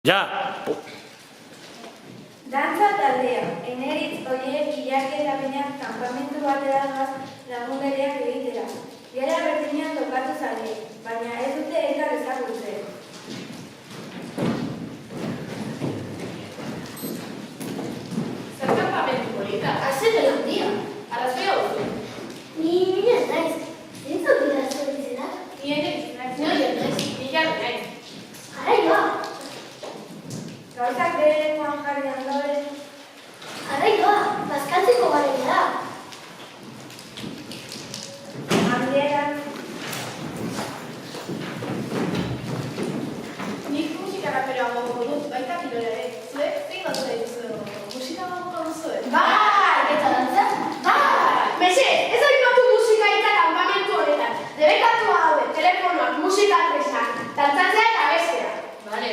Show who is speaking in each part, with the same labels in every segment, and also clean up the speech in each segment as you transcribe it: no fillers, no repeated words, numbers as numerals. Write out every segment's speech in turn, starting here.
Speaker 1: Ja!
Speaker 2: Dantza taldea, eneritz horiek ilarketa behinak kanpamentu batera doaz lagun bereak egitera. Gela berdinean tokatu zaie, baina ez dute elkar ezagutzen.
Speaker 3: Zer kanpamentu polita? Haze belandia. Arrazoia duzu.
Speaker 4: Ni ez naiz. Zintzuk dira zuen izenak?
Speaker 3: Ni ere naiz. Ni jarri naiz.
Speaker 4: Ara joa.
Speaker 2: Gauzak berekoan jarrian daude.
Speaker 4: Ara joa. Bazkaltzeko garen da.
Speaker 2: Handieran,
Speaker 3: Nik musika raperoa gogoko dut, baita kirola ere. Zuek, zein bat dut duzu musika gogoko duzue?
Speaker 4: Bai! Eta dantza? Bai!
Speaker 3: Mexe, ez aipatu musika eta kanpamentu honetan. Debekatu hauek, telefonoak, musika tresnak, dantzatzea eta bestea. Bale.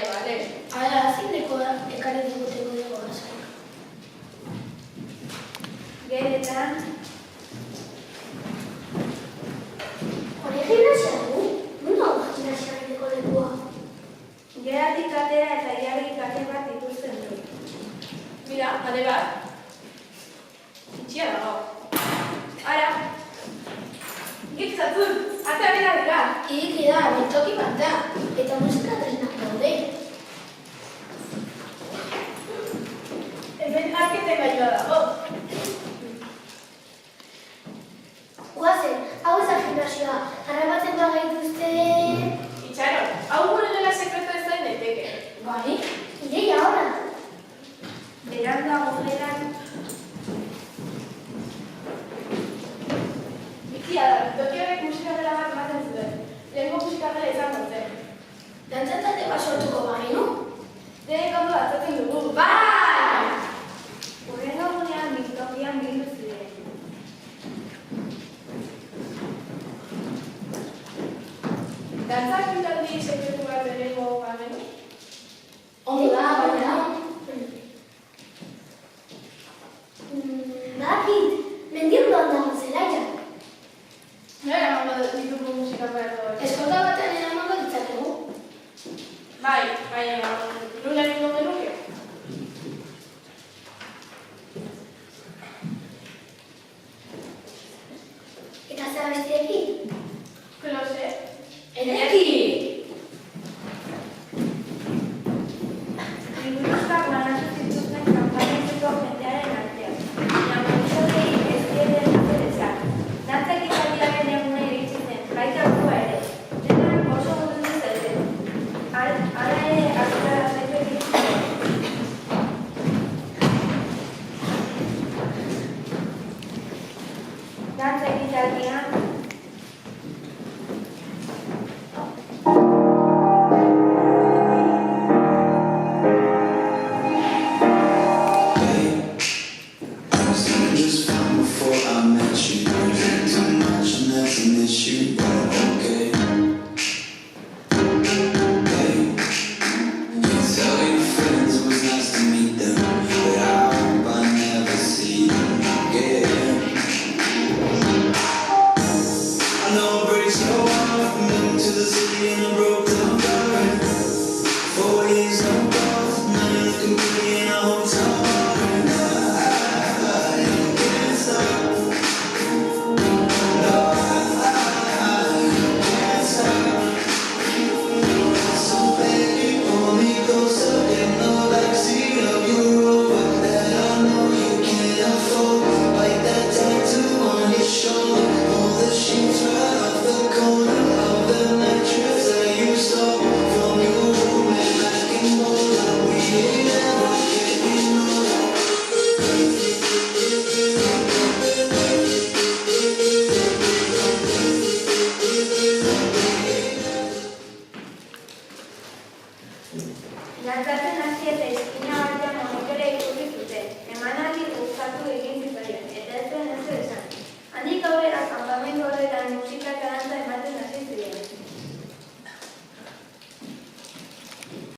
Speaker 4: Ara, zineko ekarri diguteko dugu gazaik.
Speaker 2: geletan,
Speaker 4: Hori gimnasia dugu? Nun hau gimnasia egiteko lekua?
Speaker 2: gelatik atera eta ilargi kate bat ikusten du.
Speaker 3: Mira, ade bat. Itxia dago. Ara. Gitzatzun, ata bera dira.
Speaker 4: Iriki da, bentoki bat da. Eta musika tresnak daude.
Speaker 3: Hemen arketen gaioa dago.
Speaker 4: Guazen, hau ez da gimnasioa. Harrapatzen da gaituzte...
Speaker 3: Itxaro, hau gure dela sekretu ez da daiteke.
Speaker 4: Bai? Ideia horra.
Speaker 2: Beranduago gelan,
Speaker 3: Bikia da, toki horrek musika dela bat ematen zuen. Lehenko musika dela izango zen.
Speaker 4: Dantzatate bat sortuko bagenu?
Speaker 3: Denek ondo dantzatzen dugu.
Speaker 4: Bai!
Speaker 2: hurrengo gunean biltokian bildu ziren.
Speaker 3: Dantzak bintaldi sekretu bat lehenko gamenu?
Speaker 4: Ondo da, baina... Bakit, mendion doan dago zelaia.
Speaker 3: Nora emango ditugu musika behar
Speaker 4: Eskolta batean eramango ditzakegu.
Speaker 3: Bai, baina, nula egingo